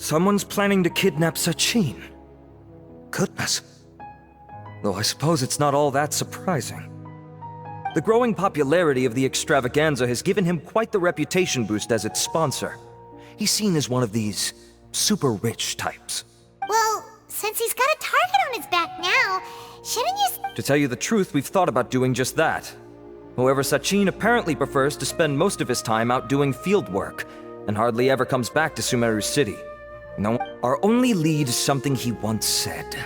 Someone's planning to kidnap Sachin. Goodness. Though I suppose it's not all that surprising. The growing popularity of the extravaganza has given him quite the reputation boost as its sponsor. He's seen as one of these super rich types. Well, since he's got a target on his back now, shouldn't you... To tell you the truth, we've thought about doing just that. However, Sachin apparently prefers to spend most of his time out doing field work, and hardly ever comes back to Sumeru City. No, our only lead is something he once said.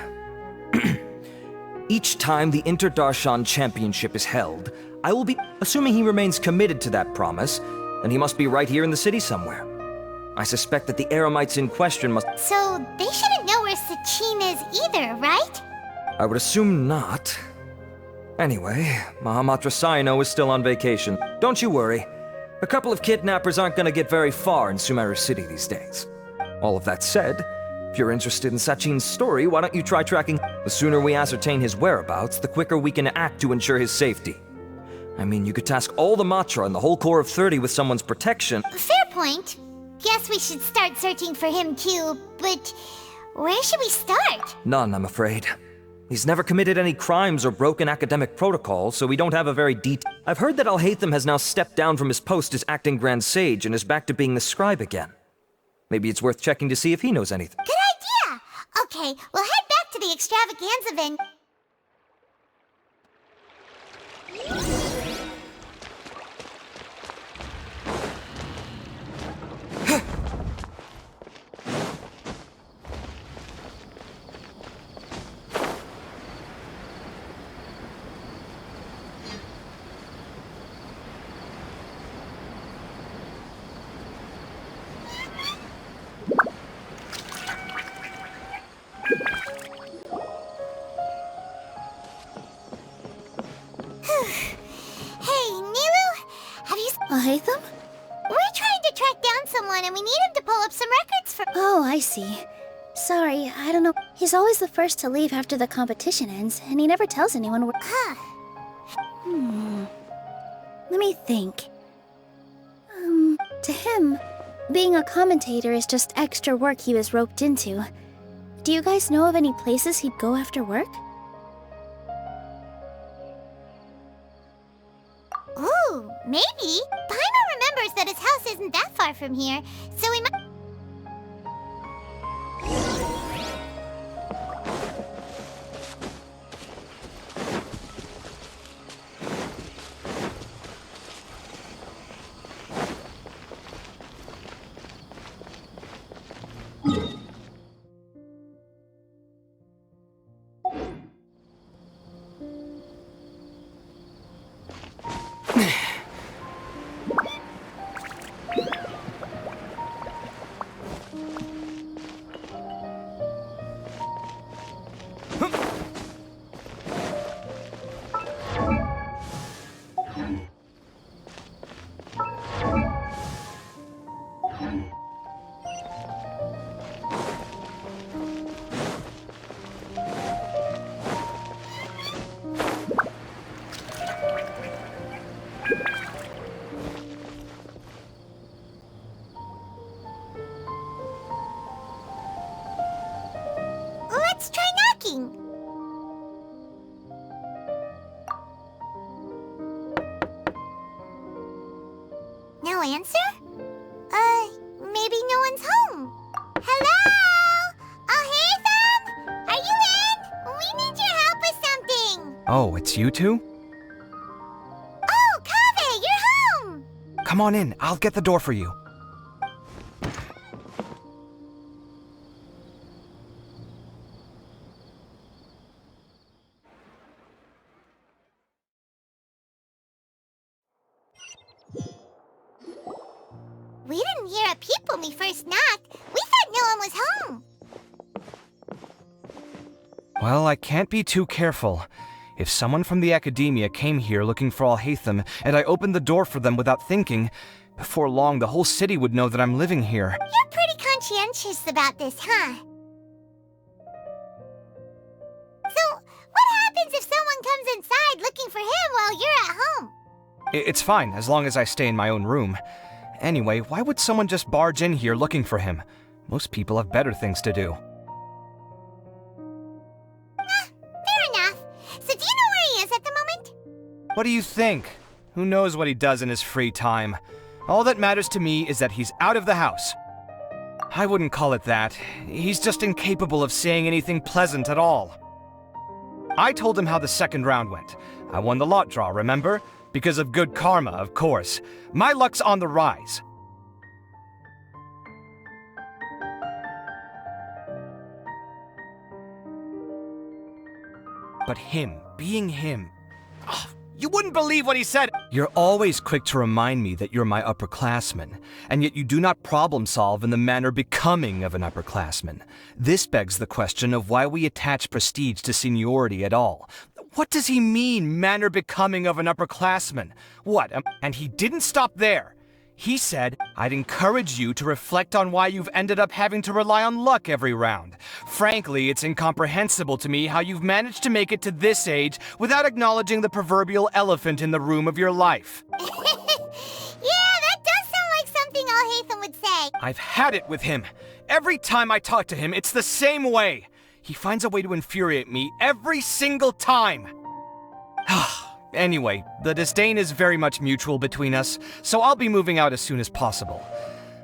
Each time the Inter-Darshan Championship is held, I will be... Assuming he remains committed to that promise, then he must be right here in the city somewhere. I suspect that the Eremites in question must... So, they shouldn't know where Sachin is either, right? I would assume not. Anyway, Mahamatra Saino is still on vacation. Don't you worry. A couple of kidnappers aren't gonna get very far in Sumeru City these days. All of that said, if you're interested in Sachin's story, why don't you try tracking... The sooner we ascertain his whereabouts, the quicker we can act to ensure his safety. I mean, you could task all the Matra and the whole Corps of 30 with someone's protection. Fair point. Guess we should start searching for him too, but where should we start? None, I'm afraid. He's never committed any crimes or broken academic protocol, so we don't have a very detailed... I've heard that AETHER has now stepped down from his post as acting Grand Sage and is back to being the scribe again. Maybe it's worth checking to see if he knows anything. Good idea! Okay, we'll head back to the extravaganza venue. AETHER? We're trying to track down someone and we need him to pull up some records for... Oh, I see. Sorry, I don't know. He's always the first to leave after the competition ends, and he never tells anyone where... Huh. Let me think. To him, being a commentator is just extra work he was roped into. Do you guys know of any places he'd go after work? Ooh, maybe. Paimon remembers that his house isn't that far from here, so we might... Let's try knocking. No answer? Maybe no one's home. Hello? AETHER? Are you in? We need your help with something. Oh, it's you two? Oh, Kaveh, you're home. Come on in, I'll get the door for you. We didn't hear a peep when we first knocked. We thought no one was home. Well, I can't be too careful. If someone from the academia came here looking for AETHER, and I opened the door for them without thinking, before long the whole city would know that I'm living here. You're pretty conscientious about this, huh? So, what happens if someone comes inside looking for him while you're at home? It's fine, as long as I stay in my own room. Anyway, why would someone just barge in here looking for him? Most people have better things to do. Fair enough. So do you know where he is at the moment? What do you think? Who knows what he does in his free time? All that matters to me is that he's out of the house. I wouldn't call it that. He's just incapable of saying anything pleasant at all. I told him how the second round went. I won the lot draw, remember? Because of good karma, of course. My luck's on the rise. But him, being him... Oh, you wouldn't believe what he said! You're always quick to remind me that you're my upperclassman, and yet you do not problem solve in the manner becoming of an upperclassman. This begs the question of why we attach prestige to seniority at all. What does he mean, manner becoming of an upperclassman? What, and he didn't stop there. He said, I'd encourage you to reflect on why you've ended up having to rely on luck every round. Frankly, it's incomprehensible to me how you've managed to make it to this age without acknowledging the proverbial elephant in the room of your life. Yeah, that does sound like something Alhaitham would say. I've had it with him. Every time I talk to him, it's the same way. He finds a way to infuriate me every single time. Anyway, the disdain is very much mutual between us, so I'll be moving out as soon as possible.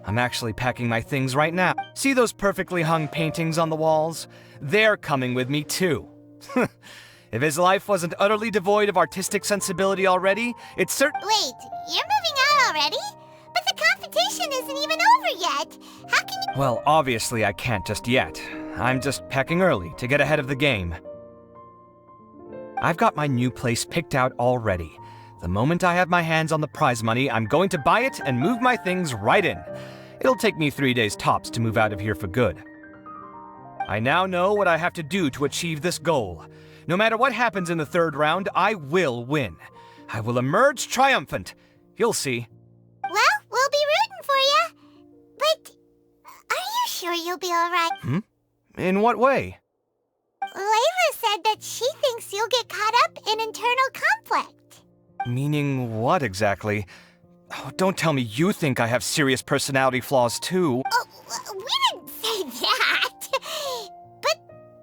I'm actually packing my things right now. See those perfectly hung paintings on the walls? They're coming with me too. If his life wasn't utterly devoid of artistic sensibility already, it's certain— Wait, you're moving out already? But the competition isn't even over yet. How can you— Well, obviously I can't just yet. I'm just packing early to get ahead of the game. I've got my new place picked out already. The moment I have my hands on the prize money, I'm going to buy it and move my things right in. It'll take me 3 days tops to move out of here for good. I now know what I have to do to achieve this goal. No matter what happens in the third round, I will win. I will emerge triumphant. You'll see. Well, we'll be rooting for you. But are you sure you'll be alright? In what way? Layla said that she thinks you'll get caught up in internal conflict. Meaning what exactly? Oh, don't tell me you think I have serious personality flaws too. Oh, we didn't say that. But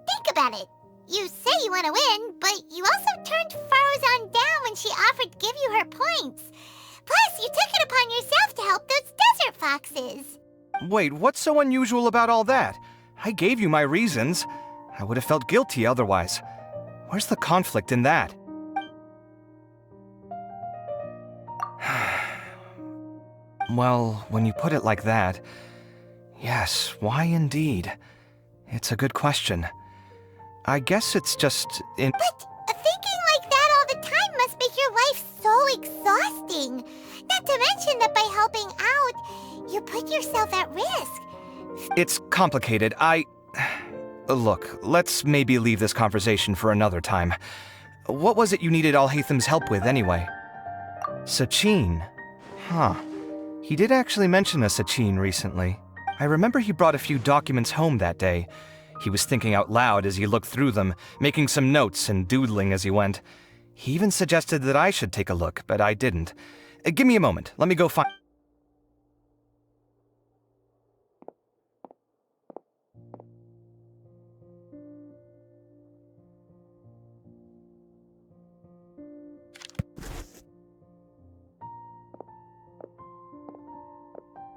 think about it. You say you want to win, but you also turned Faruzan down when she offered to give you her points. Plus, you took it upon yourself to help those desert foxes. Wait, what's so unusual about all that? I gave you my reasons. I would have felt guilty otherwise. Where's the conflict in that? Well, when you put it like that, yes, why indeed? It's a good question. I guess it's just in— But thinking like that all the time must make your life so exhausting. Not to mention that by helping out, you put yourself at risk. It's complicated. Look, let's maybe leave this conversation for another time. What was it you needed Alhaitham's help with, anyway? Sachin? Huh. He did actually mention a Sachin recently. I remember he brought a few documents home that day. He was thinking out loud as he looked through them, making some notes and doodling as he went. He even suggested that I should take a look, but I didn't. Give me a moment. Let me go find—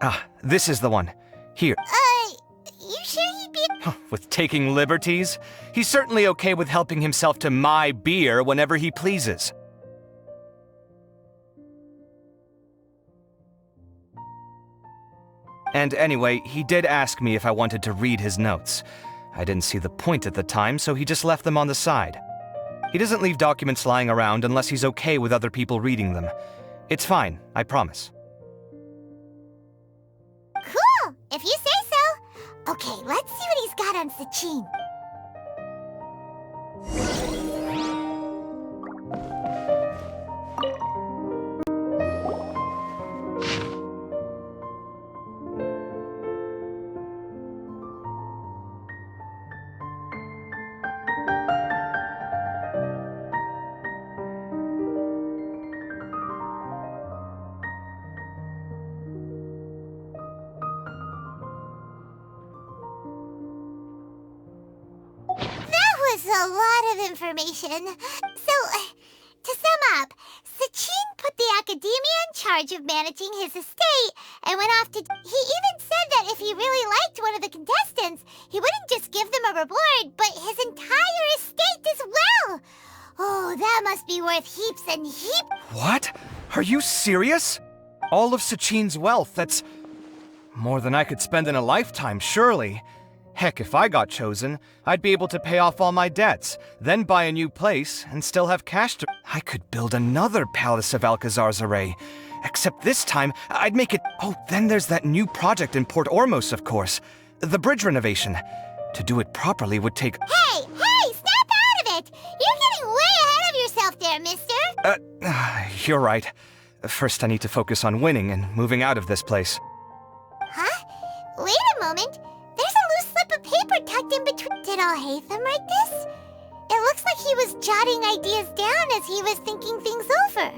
Ah, this is the one. Here. You sure he'd be— With taking liberties? He's certainly okay with helping himself to my beer whenever he pleases. And anyway, he did ask me if I wanted to read his notes. I didn't see the point at the time, so he just left them on the side. He doesn't leave documents lying around unless he's okay with other people reading them. It's fine, I promise. Cool, if you say so. Okay, let's see what he's got on Sachin. a lot of information. So, to sum up, Sachin put the academia in charge of managing his estate and went off to... He even said that if he really liked one of the contestants, he wouldn't just give them a reward, but his entire estate as well. Oh, that must be worth heaps and heaps. What? Are you serious? All of Sachin's wealth, that's more than I could spend in a lifetime, surely. Heck, if I got chosen, I'd be able to pay off all my debts, then buy a new place, and still have cash to... I could build another Palace of Alcazar's Array. Except this time, I'd make it... Oh, then there's that new project in Port Ormos, of course. The bridge renovation. To do it properly would take... Hey, snap out of it! You're getting way ahead of yourself there, mister! You're right. First, I need to focus on winning and moving out of this place. Huh? Wait a moment. There's a loose slip of paper tucked in between. Did AETHER write this? It looks like he was jotting ideas down as he was thinking things over.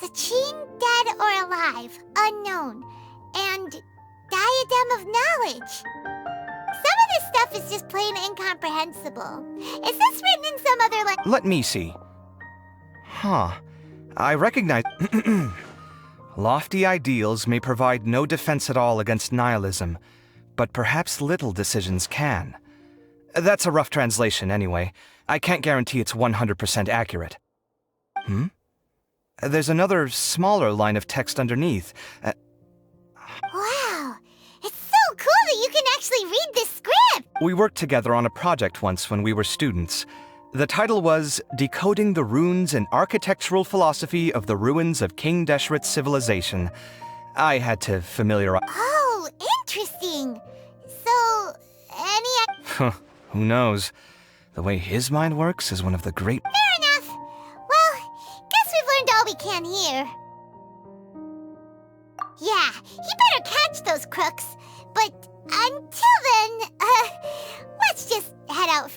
Sachin, dead or alive, unknown, and diadem of knowledge. Some of this stuff is just plain incomprehensible. Is this written in some other language? Let me see. Huh. I recognize... Lofty ideals may provide no defense at all against nihilism, but perhaps little decisions can. That's a rough translation anyway. I can't guarantee it's 100% accurate. There's another smaller line of text underneath. Wow! It's so cool that you can actually read this script! We worked together on a project once when we were students. The title was Decoding the Runes and Architectural Philosophy of the Ruins of King Deshret's Civilization. I had to familiarize... Oh, interesting! So, any... Who knows? The way his mind works is one of the great... Fair enough! Well, guess we've learned all we can here. Yeah, he better catch those crooks. But until then, let's just head out.